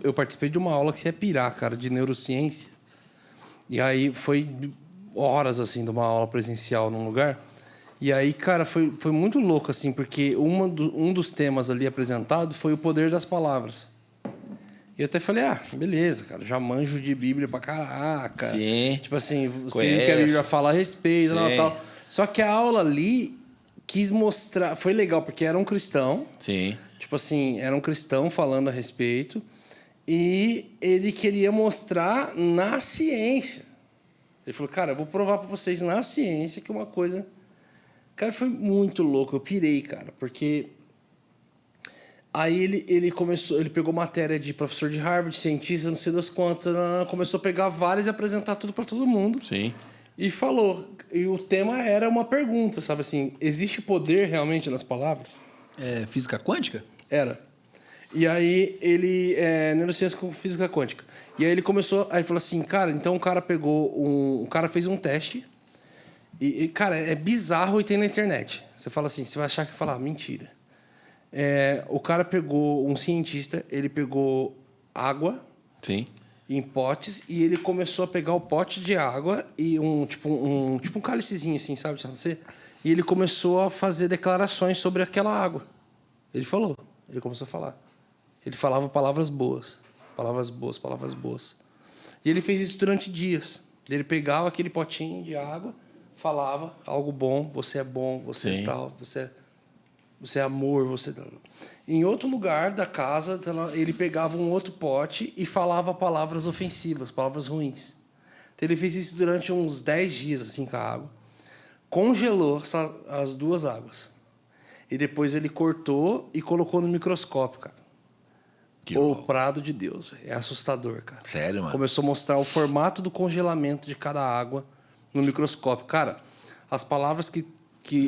Eu participei de uma aula que você ia pirar, cara, de neurociência. E aí foi horas, assim, de uma aula presencial num lugar. E aí, cara, foi muito louco, assim, porque um dos temas ali apresentado foi o poder das palavras. E eu até falei, beleza, cara, já manjo de Bíblia pra caraca. Sim. Tipo assim, sei que a Bíblia fala a respeito, tal. Só que a aula ali quis mostrar... Foi legal, porque era um cristão. Sim. Tipo assim, era um cristão falando a respeito. E ele queria mostrar na ciência. Ele falou, cara, eu vou provar pra vocês na ciência que uma coisa... Cara, foi muito louco. Eu pirei, cara, porque... Aí ele pegou matéria de professor de Harvard, cientista, não sei das quantas, começou a pegar várias e apresentar tudo para todo mundo. Sim. E falou. E o tema era uma pergunta, sabe assim, existe poder realmente nas palavras? É física quântica? Era. E aí neurociência com física quântica. E aí ele falou assim, cara, então o cara o cara fez um teste. E cara, é bizarro e tem na internet. Você fala assim, você vai achar que falar mentira. O cara um cientista, ele pegou água. Sim. Em potes, e ele começou a pegar o pote de água e um cálicezinho assim, sabe? E ele começou a fazer declarações sobre aquela água. Ele começou a falar. Ele falava palavras boas, palavras boas, palavras boas. E ele fez isso durante dias. Ele pegava aquele potinho de água, falava algo bom, você é bom, você é tal, você é amor, você... Em outro lugar da casa, ele pegava um outro pote e falava palavras ofensivas, palavras ruins. Então, ele fez isso durante uns 10 dias, assim, com a água. Congelou as duas águas. E depois ele cortou e colocou no microscópio, cara. O prado de Deus. É assustador, cara. Sério, mano? Começou a mostrar o formato do congelamento de cada água no microscópio. Cara, as palavras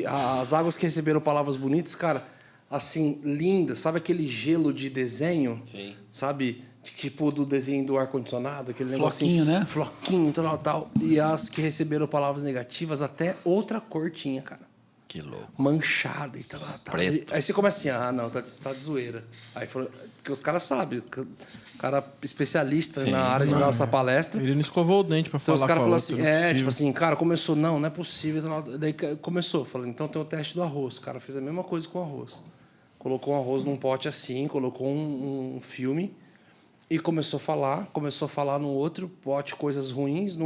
as águas que receberam palavras bonitas, cara, assim, lindas. Sabe aquele gelo de desenho? Sim. Sabe? Tipo do desenho do ar-condicionado, aquele floquinho, negocinho. né? Floquinho, tal. E as que receberam palavras negativas, até outra cor tinha, cara. Que louco. Manchada e tal. Preto. Aí você começa assim, não, tá de zoeira. Aí porque os caras sabem, o cara especialista na área de dar essa palestra. Ele não escovou o dente pra Então falar os caras com a falaram outra, assim, tipo assim, cara, começou, não é possível. Daí começou, falando, então tem o teste do arroz. O cara fez a mesma coisa com o arroz. Colocou um arroz num pote assim, colocou um filme e começou a falar no outro pote coisas ruins,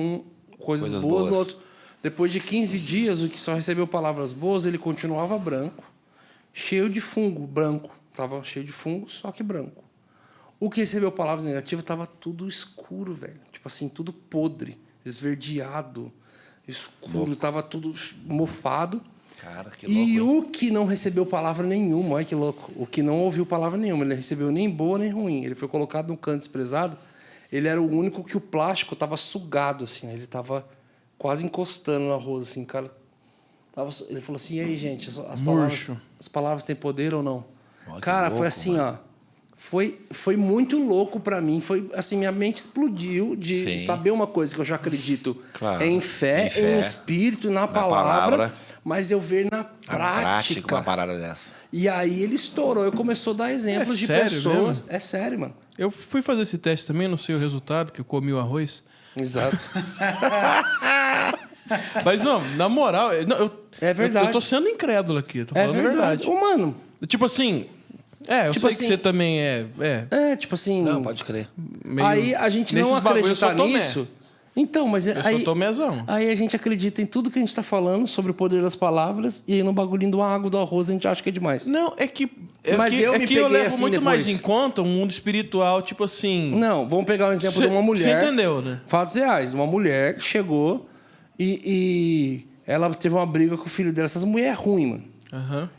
coisas boas no outro. Depois de 15 dias, o que só recebeu palavras boas, ele continuava branco, cheio de fungo, branco. Tava cheio de fungo, só que branco. O que recebeu palavras negativas estava tudo escuro, velho. Tipo assim, tudo podre, esverdeado, escuro, tava tudo mofado. Cara, que louco. E o que não recebeu palavra nenhuma, olha que louco. O que não ouviu palavra nenhuma, ele recebeu nem boa nem ruim. Ele foi colocado no canto desprezado. Ele era o único que o plástico estava sugado, assim. Ele estava quase encostando no arroz, assim, cara. Ele falou assim, e aí, gente, as palavras têm poder ou não? Oh, cara, louco, foi assim, mano. Foi muito louco para mim. Foi assim, minha mente explodiu de saber uma coisa que eu já acredito em fé, em espírito, na palavra, mas eu ver na prática uma parada dessa. E aí ele estourou. Eu começou a dar exemplos de pessoas. Mesmo? É sério, mano. Eu fui fazer esse teste também, não sei o resultado, que eu comi o arroz. Exato. Mas não, na moral, é verdade. Eu tô sendo incrédulo aqui, tô falando a verdade. Mano. Tipo assim, eu tipo sei assim, que você também tipo assim... Não, pode crer. Aí a gente não acredita nisso. Então, mas eu aí... sou tomézão. Aí a gente acredita em tudo que a gente tá falando sobre o poder das palavras e aí no bagulhinho do água, do arroz, a gente acha que é demais. Não, Mas eu levo assim muito mais em conta o mundo espiritual, tipo assim... Não, vamos pegar um exemplo de uma mulher... Você entendeu, né? Fatos reais. Uma mulher que chegou e ela teve uma briga com o filho dela. Essas mulheres é ruim, mano. Aham.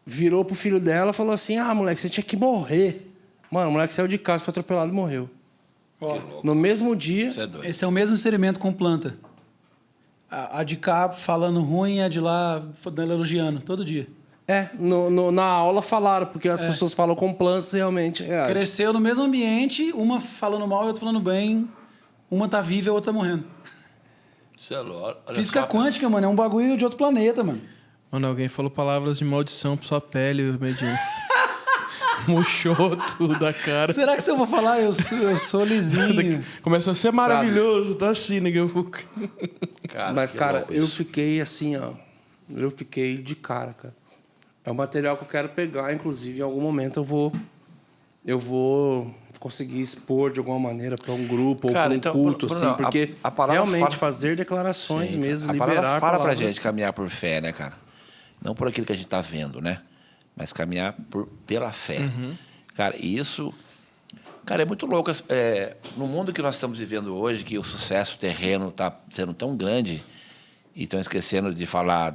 Virou pro filho dela e falou assim, moleque, você tinha que morrer. Mano, o moleque saiu de casa, foi atropelado e morreu. No mesmo dia... Esse é o mesmo experimento com planta. A de cá falando ruim e a de lá elogiando, todo dia. Na aula falaram, porque as pessoas falam com plantas realmente. Cresceu no mesmo ambiente, uma falando mal e outra falando bem. Uma tá viva e a outra tá morrendo. Física quântica, mano, é um bagulho de outro planeta, mano. Mano, alguém falou palavras de maldição pra sua pele, Medinho. Murchou tudo da cara. Será que se eu vou falar, eu sou lisinho? Começou a ser maravilhoso, tá assim, ninguém... Cara, Mas, que cara, louco eu isso. fiquei assim, ó. Eu fiquei de cara, cara. É um material que eu quero pegar, inclusive, em algum momento eu vou conseguir expor de alguma maneira para um grupo Cara, ou então, para um culto, Bruno, assim, porque a palavra realmente fala- fazer declarações Sim, mesmo, a liberar palavra fala pra palavras. gente caminhar por fé, né, cara? Não por aquilo que a gente tá vendo, né? Mas caminhar pela fé. Cara, e isso... Cara, é muito louco. No mundo que nós estamos vivendo hoje, que o sucesso terreno tá sendo tão grande e estão esquecendo de falar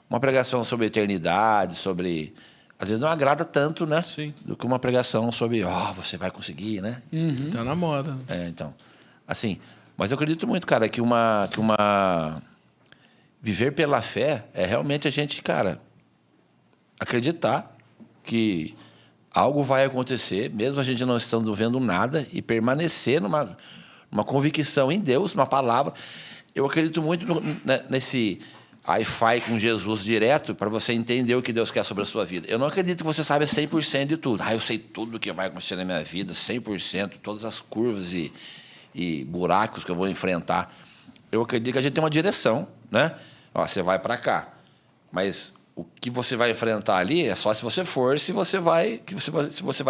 uma pregação sobre eternidade, sobre... Às vezes não agrada tanto, né? Sim. Do que uma pregação sobre, você vai conseguir, né? Tá na moda. Então, assim, mas eu acredito muito, cara, que viver pela fé é realmente a gente, cara, acreditar que algo vai acontecer, mesmo a gente não estando vendo nada, e permanecer numa convicção em Deus, numa palavra. Eu acredito muito nesse Wi-Fi com Jesus direto para você entender o que Deus quer sobre a sua vida. Eu não acredito que você saiba 100% de tudo. Eu sei tudo o que vai acontecer na minha vida, 100%, todas as curvas e buracos que eu vou enfrentar. Eu acredito que a gente tem uma direção, né? Você vai para cá, mas o que você vai enfrentar ali é só se você for, se você vai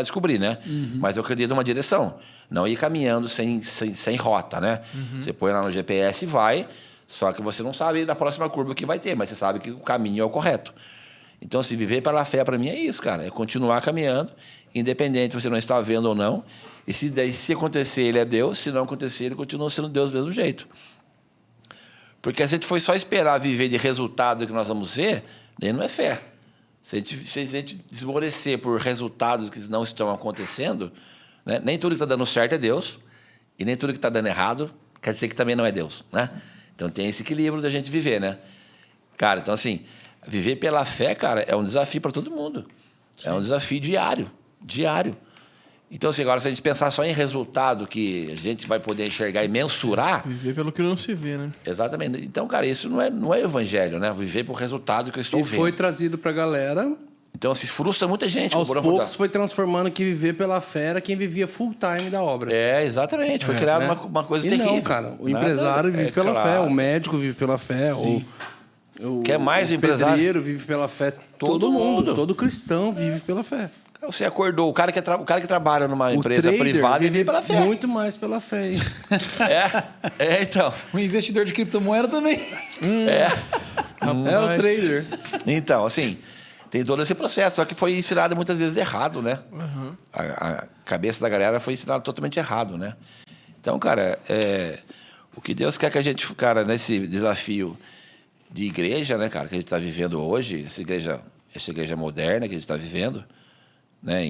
descobrir, né? Mas eu acredito numa direção, não ir caminhando sem rota, né? Você põe lá no GPS e vai, só que você não sabe da próxima curva o que vai ter, mas você sabe que o caminho é o correto. Então, se viver pela fé, para mim, é isso, cara. É continuar caminhando, independente se você não está vendo ou não. E se acontecer, ele é Deus. Se não acontecer, ele continua sendo Deus do mesmo jeito. Porque se a gente for só esperar viver de resultado que nós vamos ver, daí não é fé. Se a gente esmorecer por resultados que não estão acontecendo, né? Nem tudo que está dando certo é Deus, e nem tudo que está dando errado quer dizer que também não é Deus, né? Então tem esse equilíbrio da gente viver, né? Cara, então assim, viver pela fé, cara, é um desafio para todo mundo. Sim. É um desafio diário. Então, assim, agora, se a gente pensar só em resultado que a gente vai poder enxergar e mensurar... Viver pelo que não se vê, né? Exatamente. Então, cara, isso não é evangelho, né? Viver por resultado que eu estou vendo. E foi trazido pra galera. Então, se frustra muita gente. Aos poucos foi transformando que viver pela fé era quem vivia full time da obra. Exatamente. Foi criada uma coisa terrível. Não, cara. O empresário vive pela fé, o médico vive pela fé, o quer mais o empresário? pedreiro vive pela fé. Todo mundo. Todo cristão vive pela fé. Você acordou, o cara que trabalha numa empresa privada vive pela fé. Muito mais pela fé. Então. O investidor de criptomoeda também. É o trader. Então, assim, tem todo esse processo, só que foi ensinado muitas vezes errado, né? A cabeça da galera foi ensinada totalmente errado, né? Então, cara, o que Deus quer que a gente, cara, nesse desafio de igreja, né, cara, que a gente está vivendo hoje, essa igreja moderna que a gente está vivendo, né?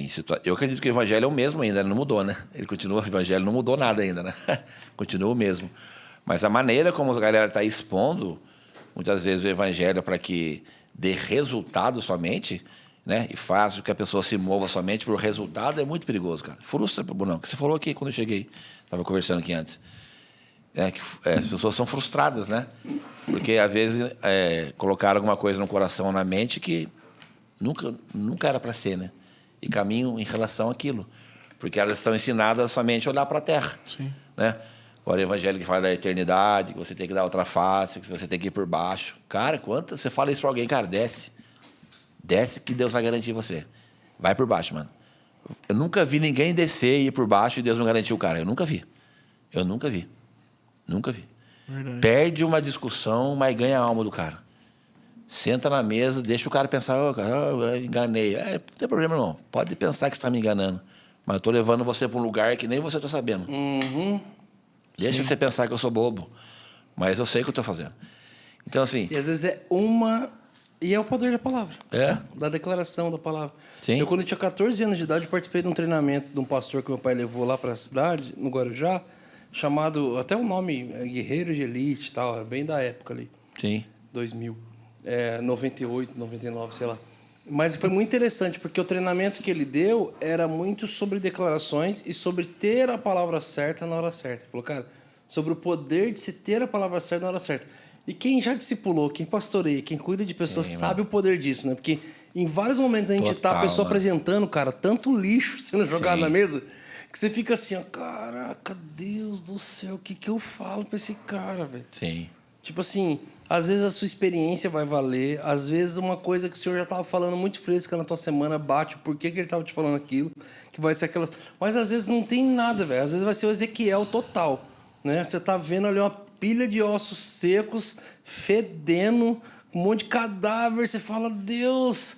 Eu acredito que o evangelho é o mesmo ainda, não mudou, né? Ele continua, o evangelho não mudou nada ainda, né? Continua o mesmo. Mas a maneira como a galera está expondo, muitas vezes, o evangelho para que dê resultado somente, né? E faça com que a pessoa se mova somente por resultado, é muito perigoso, cara. Frustra, Brunão, que você falou aqui quando eu cheguei. Estava conversando aqui antes. As pessoas são frustradas, né? Porque, às vezes, colocaram alguma coisa no coração ou na mente que nunca era para ser, né? E caminham em relação àquilo. Porque elas estão ensinadas somente a olhar para a terra. Sim. Né? Agora, o evangelho que fala da eternidade, que você tem que dar outra face, que você tem que ir por baixo. Cara, quanto você fala isso para alguém, cara, desce. Desce que Deus vai garantir você. Vai por baixo, mano. Eu nunca vi ninguém descer e ir por baixo e Deus não garantiu o cara. Eu nunca vi. Nunca vi. Verdade. Perde uma discussão, mas ganha a alma do cara. Senta na mesa, deixa o cara pensar, eu enganei. Não tem problema, não. Pode pensar que você está me enganando. Mas eu estou levando você para um lugar que nem você está sabendo. Deixa você pensar que eu sou bobo. Mas eu sei o que eu estou fazendo. Então, assim... E às vezes E é o poder da palavra. Da declaração da palavra. Sim. Eu, quando eu tinha 14 anos de idade, participei de um treinamento de um pastor que meu pai levou lá para a cidade, no Guarujá, chamado... Até o nome é Guerreiro de Elite e tal, é bem da época ali. Sim. 2000. 98, 99, sei lá. Mas foi muito interessante, porque o treinamento que ele deu era muito sobre declarações e sobre ter a palavra certa na hora certa. Ele falou, cara, sobre o poder de se ter a palavra certa na hora certa. E quem já discipulou, quem pastoreia, quem cuida de pessoas sabe o poder disso, né? Porque em vários momentos a gente tá a pessoa apresentando, cara, tanto lixo sendo jogado na mesa, que você fica assim, ó, caraca, Deus do céu, o que eu falo pra esse cara, velho? Sim. Tipo assim, às vezes a sua experiência vai valer, às vezes uma coisa que o senhor já estava falando muito fresca na tua semana bate o porquê que ele estava te falando aquilo, que vai ser aquela... Mas às vezes não tem nada, velho. Às vezes vai ser o Ezequiel total, né? Você tá vendo ali uma pilha de ossos secos, fedendo, um monte de cadáver, você fala, Deus...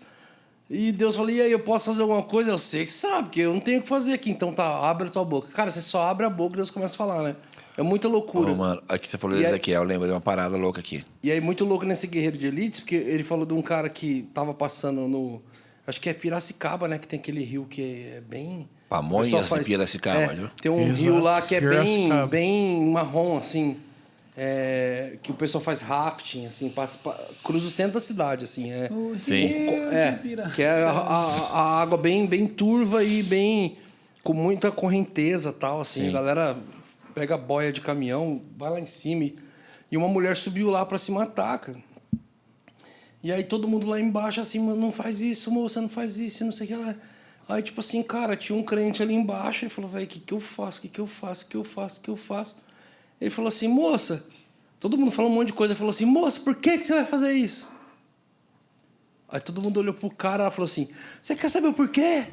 E Deus fala, e aí, eu posso fazer alguma coisa? Eu sei que sabe, porque eu não tenho o que fazer aqui. Então tá, abre a tua boca. Cara, você só abre a boca e Deus começa a falar, né? É muita loucura. Mano, aqui você falou de Ezequiel, eu lembrei uma parada louca aqui. E aí, muito louco nesse Guerreiro de Elites, porque ele falou de um cara que tava passando no... Acho que é Piracicaba, né? Que tem aquele rio que é bem... Pamonhas e Piracicaba, viu? Tem um rio lá que é bem marrom, assim. Que o pessoal faz rafting, assim, cruza o centro da cidade, assim. Sim. Que é a água bem turva e bem... Com muita correnteza e tal, assim. Sim. A galera pega boia de caminhão, vai lá em cima e uma mulher subiu lá pra se matar, cara. E aí todo mundo lá embaixo, assim, mano, não faz isso, moça, não faz isso, não sei o que lá. Aí, tipo assim, cara, tinha um crente ali embaixo, ele falou, velho, o que eu faço, o que eu faço, o que eu faço, o que eu faço? Ele falou assim, moça, todo mundo falou um monte de coisa, ele falou assim, moça, por que você vai fazer isso? Aí todo mundo olhou pro cara, ela falou assim, você quer saber o porquê?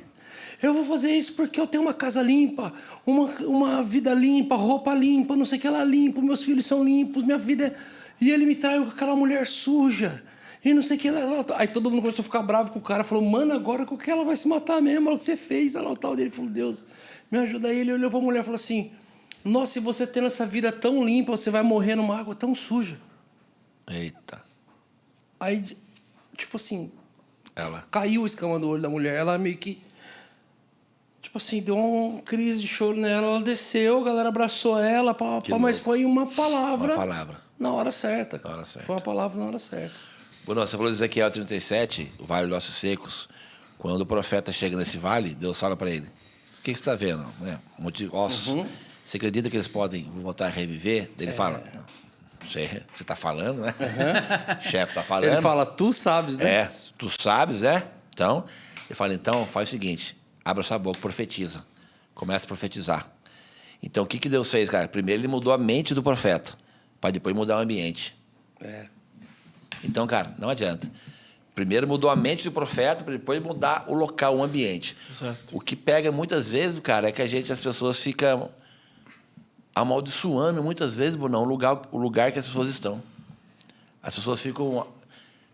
Eu vou fazer isso porque eu tenho uma casa limpa, uma vida limpa, roupa limpa, não sei o que lá limpa, meus filhos são limpos, minha vida é... E ele me traiu com aquela mulher suja, e não sei o que lá. Aí todo mundo começou a ficar bravo com o cara, falou, mano, agora que ela vai se matar mesmo, olha o que você fez, olha lá o tal dele. Ele falou, Deus, me ajuda aí. Ele olhou pra mulher e falou assim, nossa, se você tendo essa vida tão limpa, você vai morrer numa água tão suja. Eita. Aí, tipo assim, caiu a escama do olho da mulher, ela meio que... Tipo assim, deu uma crise de choro nela, ela desceu, a galera abraçou ela, mas foi uma palavra. Uma palavra. Na hora certa. Na hora certa. Foi uma palavra na hora certa. Bruno, você falou de Ezequiel 37, o Vale dos Ossos Secos. Quando o profeta chega nesse vale, Deus fala para ele, o que você está vendo? Um monte de ossos. Você acredita que eles podem voltar a reviver? Ele fala, você está falando, né? O chefe está falando. Ele fala, tu sabes, né? Tu sabes, né? Então, ele fala, então, faz o seguinte... Abra sua boca, profetiza. Começa a profetizar. Então, o que Deus fez, cara? Primeiro, ele mudou a mente do profeta, para depois mudar o ambiente. Então, cara, não adianta. Primeiro mudou a mente do profeta, para depois mudar o local, o ambiente. Exato. O que pega muitas vezes, cara, é que as pessoas ficam amaldiçoando, muitas vezes, Bruno, o lugar que as pessoas estão. As pessoas ficam...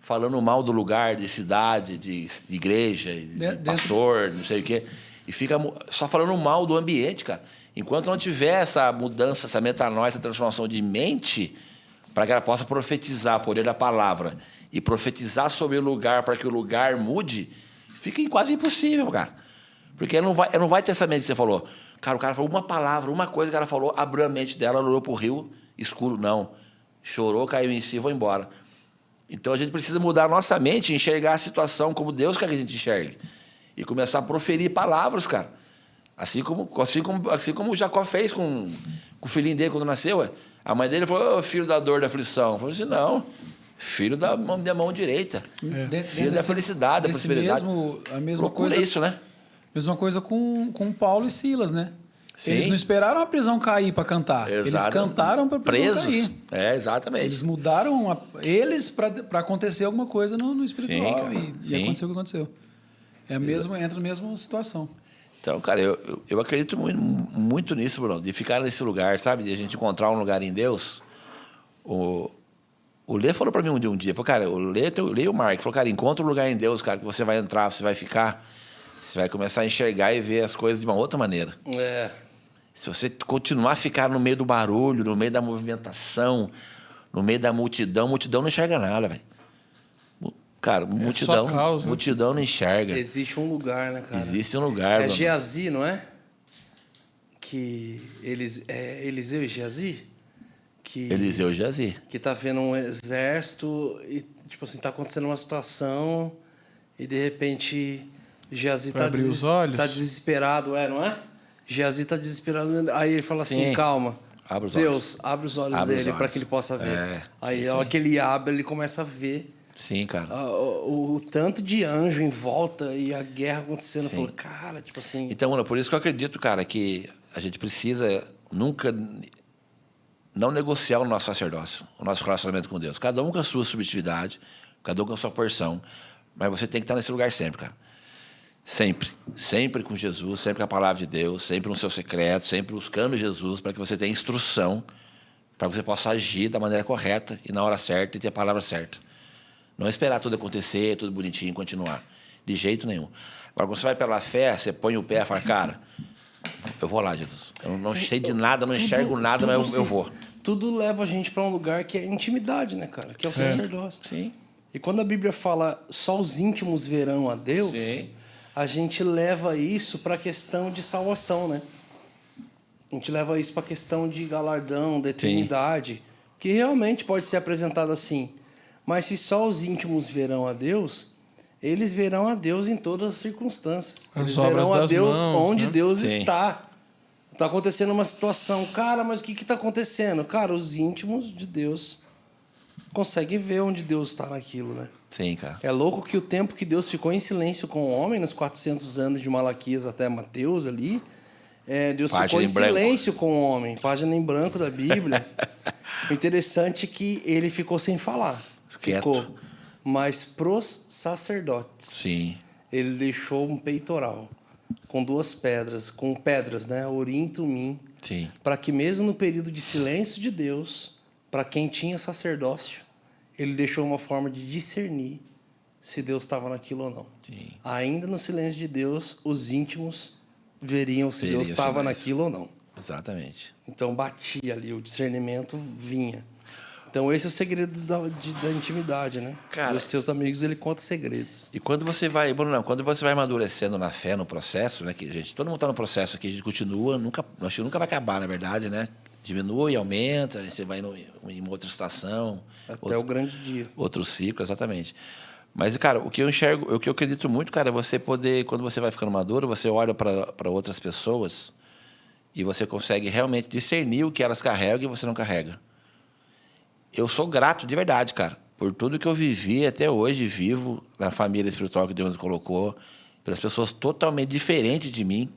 falando mal do lugar, de cidade, de igreja, de pastor, não sei o quê. E fica só falando mal do ambiente, cara. Enquanto não tiver essa mudança, essa metanoia, essa transformação de mente, para que ela possa profetizar, o poder da palavra, e profetizar sobre o lugar para que o lugar mude, fica quase impossível, cara. Porque ela não vai ter essa mente que você falou. Cara, o cara falou uma palavra, uma coisa que ela falou, abriu a mente dela, ela olhou pro rio escuro. Não. Chorou, caiu em si e foi embora. Então, a gente precisa mudar a nossa mente e enxergar a situação como Deus quer que a gente enxergue. E começar a proferir palavras, cara. Assim como o Jacó fez com o filhinho dele quando nasceu. A mãe dele falou, filho da dor, da aflição. Falou assim, não, filho da mão direita. Filho da felicidade, da prosperidade. A mesma Loucura coisa, isso, né? Mesma coisa com Paulo e Silas, né? Sim. Eles não esperaram a prisão cair para cantar. Exato. Eles cantaram para a prisão cair. Exatamente. Eles mudaram para acontecer alguma coisa no espiritual. Sim, e aconteceu o que aconteceu. Entra na mesma situação. Então, cara, eu acredito muito nisso, Bruno, de ficar nesse lugar, sabe? De a gente encontrar um lugar em Deus. O Lê falou para mim um dia, falou, cara, o Lê e o Mark, falou, cara, encontra um lugar em Deus, cara, que você vai entrar, você vai ficar, você vai começar a enxergar e ver as coisas de uma outra maneira. Se você continuar a ficar no meio do barulho, no meio da movimentação, no meio da multidão não enxerga nada, velho. Cara, multidão não enxerga. Existe um lugar, né, cara? Existe um lugar. É Geazi, não é? Que Eliseu e Geazi? Eliseu e Geazi. Que tá vendo um exército e, tipo assim, tá acontecendo uma situação e, de repente, Geazi tá desesperado, não é? Geazi tá desesperado. Aí ele fala assim, Sim. calma. Abre os olhos. Deus, abre os olhos Abre os dele para olhos. que ele possa ver. Aí, isso a hora aí. que ele abre, ele começa a ver Sim, cara. o tanto de anjo em volta e a guerra acontecendo. Sim. Falou, cara, tipo assim... Então, mano, por isso que eu acredito, cara, que a gente precisa nunca não negociar o nosso sacerdócio, o nosso relacionamento com Deus. Cada um com a sua subjetividade, cada um com a sua porção, mas você tem que estar nesse lugar sempre, cara. Sempre. Sempre com Jesus, sempre com a palavra de Deus, sempre no seu secreto, sempre buscando Jesus para que você tenha instrução, para que você possa agir da maneira correta e na hora certa e ter a palavra certa. Não esperar tudo acontecer, tudo bonitinho e continuar. De jeito nenhum. Agora, quando você vai pela fé, você põe o pé e fala, cara, eu vou lá, Jesus. Eu não sei de nada, não enxergo nada, mas eu vou. Tudo leva a gente para um lugar que é intimidade, né, cara? Que é o sacerdócio. Sim. E quando a Bíblia fala só os íntimos verão a Deus, Sim. a gente leva isso para a questão de salvação, né? A gente leva isso para a questão de galardão, da eternidade, que realmente pode ser apresentado assim. Mas se só os íntimos verão a Deus, eles verão a Deus em todas as circunstâncias. As Eles obras verão a das Deus mãos, onde né? Deus Sim. está. Está acontecendo uma situação. Cara, mas o que está acontecendo? Cara, os íntimos de Deus conseguem ver onde Deus está naquilo, né? Sim, cara. É louco que o tempo que Deus ficou em silêncio com o homem, nos 400 anos de Malaquias até Mateus ali, Deus Página ficou em em branco. silêncio com o homem. Página em branco da Bíblia. O interessante é que ele ficou sem falar. Quieto. Ficou. Mas pros sacerdotes, Sim. ele deixou um peitoral com 2 pedras, com pedras, né? Urim e Tumim, Sim. para que mesmo no período de silêncio de Deus, para quem tinha sacerdócio, ele deixou uma forma de discernir se Deus estava naquilo ou não. Sim. Ainda no silêncio de Deus, os íntimos veriam se Veriam Deus estava sinais. naquilo ou não. Exatamente. Então batia ali, o discernimento vinha. Então esse é o segredo da intimidade, né? Cara, Dos seus amigos ele conta segredos. E quando você vai, Bruno, quando você vai amadurecendo na fé, no processo, né? Que, gente, todo mundo está no processo aqui, a gente continua, acho que nunca vai acabar, na verdade, né? Diminui, aumenta, aí você vai em uma outra estação. Até o grande dia. Outro ciclo, exatamente. Mas, cara, o que eu enxergo, o que eu acredito muito, cara, é você poder, quando você vai ficando maduro, você olha para outras pessoas e você consegue realmente discernir o que elas carregam e você não carrega. Eu sou grato de verdade, cara, por tudo que eu vivi até hoje, vivo na família espiritual que Deus nos colocou, pelas pessoas totalmente diferentes de mim,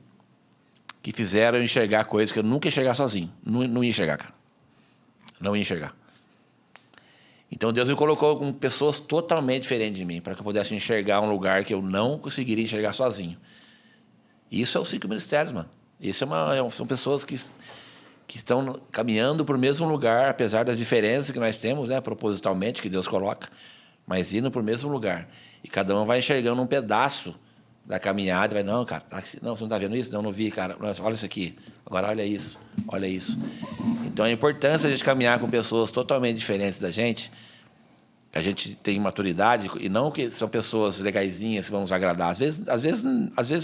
que fizeram eu enxergar coisas que eu nunca ia enxergar sozinho. Não ia enxergar, cara. Não ia enxergar. Então Deus me colocou com pessoas totalmente diferentes de mim, para que eu pudesse enxergar um lugar que eu não conseguiria enxergar sozinho. Isso é os 5 ministérios, mano. Isso são pessoas que estão caminhando para o mesmo lugar, apesar das diferenças que nós temos, né, propositalmente, que Deus coloca, mas indo para o mesmo lugar. E cada um vai enxergando um pedaço da caminhada, vai, não, cara, não, você não está vendo isso? Não vi, cara, olha isso aqui, agora olha isso, olha isso. Então, a importância de a gente caminhar com pessoas totalmente diferentes da gente, a gente tem maturidade, e não que são pessoas legaisinhas que vão nos agradar. Às vezes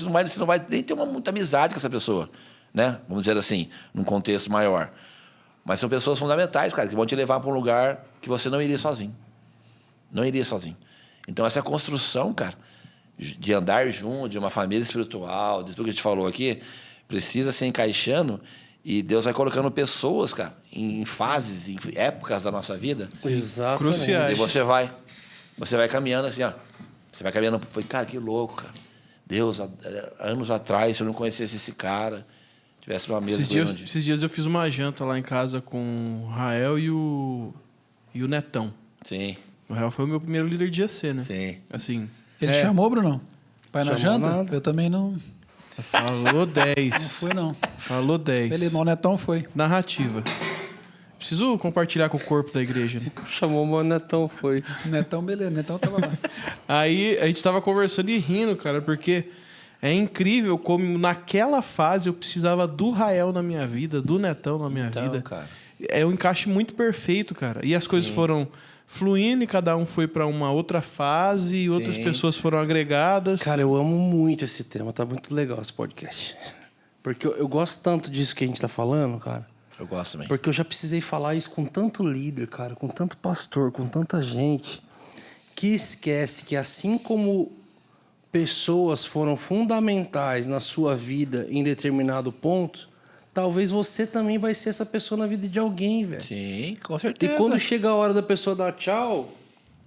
você não vai nem ter muita amizade com essa pessoa, né? Vamos dizer assim, num contexto maior. Mas são pessoas fundamentais, cara, que vão te levar para um lugar que você não iria sozinho. Não iria sozinho. Então, essa construção, cara, de andar junto, de uma família espiritual, de tudo que a gente falou aqui, precisa se encaixando e Deus vai colocando pessoas, cara, em fases, em épocas da nossa vida. Exatamente. Cruciais. E você vai caminhando assim, ó. Você vai caminhando, foi, cara, que louco, cara. Deus, anos atrás, se eu não conhecesse esse cara, tivesse uma mesa... Esses dias eu fiz uma janta lá em casa com o Rael e o Netão. Sim, O Rael foi o meu primeiro líder de IAC, né? sim. Assim, Ele chamou, Bruno? Pai na Chamou janta? nada. Eu também não falou 10. fui, não. Falou 10. Ele, o Netão foi. Narrativa. Preciso compartilhar com o corpo da igreja, né? Chamou o Monetão, foi. Netão, beleza. Netão tava lá. Aí a gente tava conversando e rindo, cara, porque é incrível como naquela fase eu precisava do Rael na minha vida, do Netão na minha vida. Cara. É um encaixe muito perfeito, cara. E as coisas foram fluindo e cada um foi para uma outra fase e outras pessoas foram agregadas. Cara, eu amo muito esse tema. Tá muito legal esse podcast. Porque eu gosto tanto disso que a gente tá falando, cara. Eu gosto também. Porque eu já precisei falar isso com tanto líder, cara, com tanto pastor, com tanta gente, que esquece que assim como pessoas foram fundamentais na sua vida em determinado ponto, talvez você também vai ser essa pessoa na vida de alguém, velho. Sim, com E certeza. quando chega a hora da pessoa dar tchau,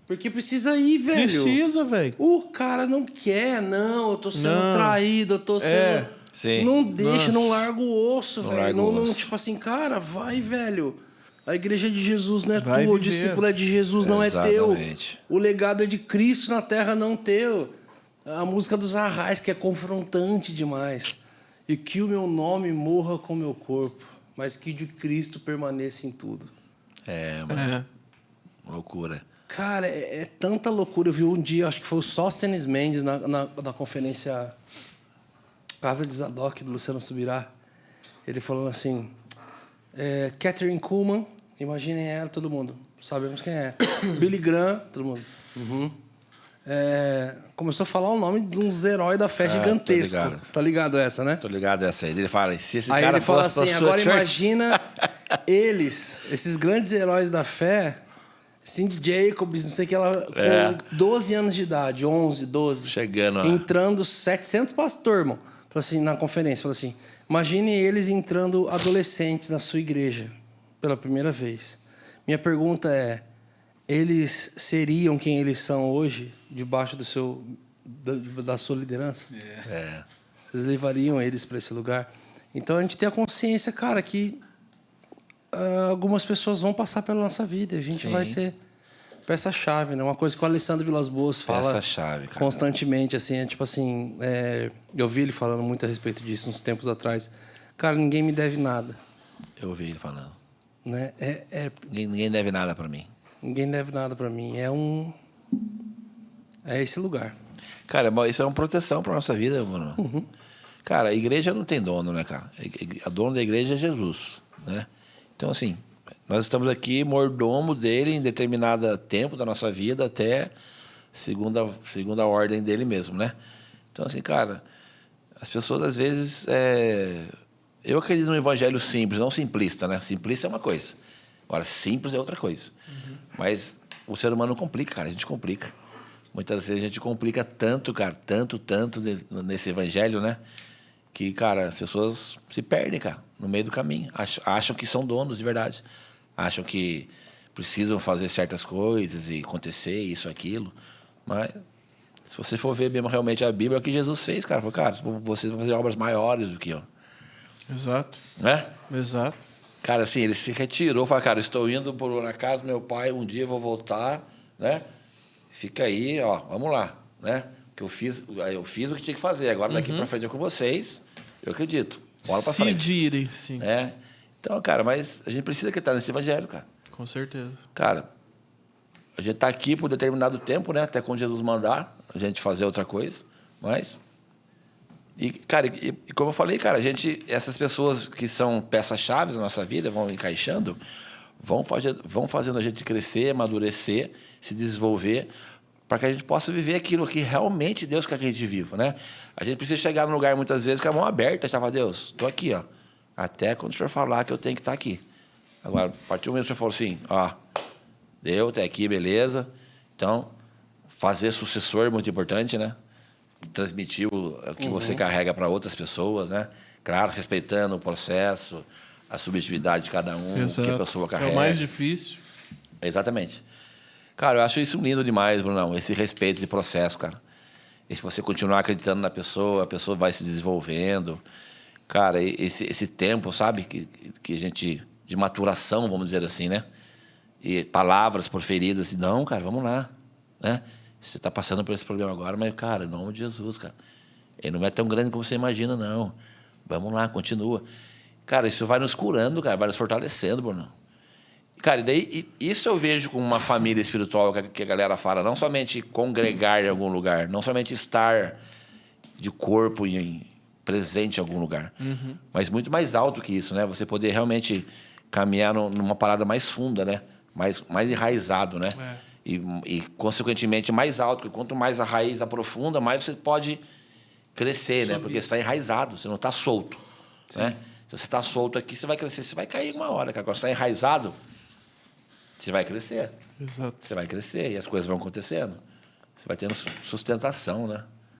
porque precisa ir, velho. Precisa, velho. O cara não quer, não, eu tô sendo Não. traído, eu tô sendo... Sim. Não deixa, Nossa. não larga o osso, Não velho. larga o Não, osso. tipo assim, cara, vai, velho. A igreja de Jesus não é Vai tua, o viver. discípulo é de Jesus, não é teu. Exatamente. O legado é de Cristo na terra, não teu. A música dos Arrais, que é confrontante demais. E que o meu nome morra com o meu corpo, mas que de Cristo permaneça em tudo. Mano. Loucura. Cara, é tanta loucura. Eu vi um dia, acho que foi o Sóstenes Mendes, na conferência Casa de Zadok, do Luciano Subirá. Ele falando assim... Catherine Kuhlman, imaginem ela, todo mundo. Sabemos quem é. Billy Graham, todo mundo. Uhum. Começou a falar o nome de uns heróis da fé gigantesco. tô ligado. Tá ligado essa, né? Tô ligado essa aí. Ele fala, se esse Aí cara ele fala fosse pra assim, sua agora church- imagina esses grandes heróis da fé, Cindy Jacobs, não sei o que, ela com 12 anos de idade, 11, 12. Chegando lá. Entrando 700 pastores, irmão. Falou assim, na conferência, falou assim, imagine eles entrando adolescentes na sua igreja pela primeira vez. Minha pergunta é, eles seriam quem eles são hoje, debaixo da sua liderança? Vocês levariam eles para esse lugar? Então, a gente tem a consciência, cara, que algumas pessoas vão passar pela nossa vida. A gente vai ser peça-chave, né? Uma coisa que o Alessandro Vilas Boas fala Peça-chave, cara. constantemente, assim, é tipo assim... eu vi ele falando muito a respeito disso uns tempos atrás. Cara, ninguém me deve nada, Eu ouvi ele falando. né? Ninguém deve nada pra mim. Ninguém deve nada para mim. É esse lugar. Cara, isso é uma proteção pra nossa vida, mano. Cara, a igreja não tem dono, né, cara? A dona da igreja é Jesus, né? Então, assim, nós estamos aqui mordomo dele em determinado tempo da nossa vida até segunda ordem dele mesmo, né? Então, assim, cara, as pessoas às vezes... Eu acredito no evangelho simples, não simplista, né? Simplista é uma coisa. Agora, simples é outra coisa. Mas o ser humano complica, cara. A gente complica. Muitas vezes a gente complica tanto, cara. Tanto nesse evangelho, né? Que, cara, as pessoas se perdem, cara, no meio do caminho. Acham que são donos de verdade. Acham que precisam fazer certas coisas e acontecer isso, aquilo. Mas, se você for ver mesmo realmente a Bíblia, é o que Jesus fez, cara. Falou, cara, vocês vão fazer obras maiores do que eu. Exato. Né? Exato. Cara, assim, ele se retirou, falou, cara, estou indo na casa do meu pai, um dia eu vou voltar, né? Fica aí, ó, vamos lá, né? Que eu fiz o que tinha que fazer. Agora, daqui pra frente é com vocês, eu acredito. Bora pra Se frente. direm, sim. Então, cara, mas a gente precisa acreditar nesse evangelho, cara. Com certeza. Cara, a gente tá aqui por determinado tempo, né? Até quando Jesus mandar a gente fazer outra coisa, mas... E, cara, e como eu falei, cara, essas pessoas que são peças-chave na nossa vida, vão encaixando, vão fazendo a gente crescer, amadurecer, se desenvolver, para que a gente possa viver aquilo que realmente Deus quer que a gente viva, né? A gente precisa chegar num lugar, muitas vezes, com a mão aberta, e falar, Deus, estou aqui, ó, até quando o Senhor falar que eu tenho que estar aqui. Agora, a partir do momento que o Senhor falou assim, ó, deu, até aqui, beleza. Então, fazer sucessor é muito importante, né? Transmitir o que você carrega para outras pessoas, né? Claro, respeitando o processo, a subjetividade de cada um, o que a pessoa carrega. É o mais difícil. Exatamente. Cara, eu acho isso lindo demais, Brunão, esse respeito, esse processo, cara. E se você continuar acreditando na pessoa, a pessoa vai se desenvolvendo. Cara, esse tempo, sabe, que a gente... de maturação, vamos dizer assim, né? E palavras proferidas, não, cara, vamos lá, né? Você está passando por esse problema agora, mas, cara, em nome de Jesus, cara. Ele não é tão grande como você imagina, não. Vamos lá, continua. Cara, isso vai nos curando, cara, vai nos fortalecendo, Bruno. Cara, e daí, isso eu vejo como uma família espiritual que a galera fala, não somente congregar em algum lugar, não somente estar de corpo presente em algum lugar, mas muito mais alto que isso, né? Você poder realmente caminhar numa parada mais funda, né? Mais enraizado, né? E, consequentemente, mais alto, porque quanto mais a raiz aprofunda, mais você pode crescer, né? Porque você está enraizado, você não está solto, né? Se você está solto aqui, você vai crescer, você vai cair uma hora. Agora, você está enraizado, você vai crescer. Exato. Você vai crescer e as coisas vão acontecendo. Você vai tendo sustentação, né?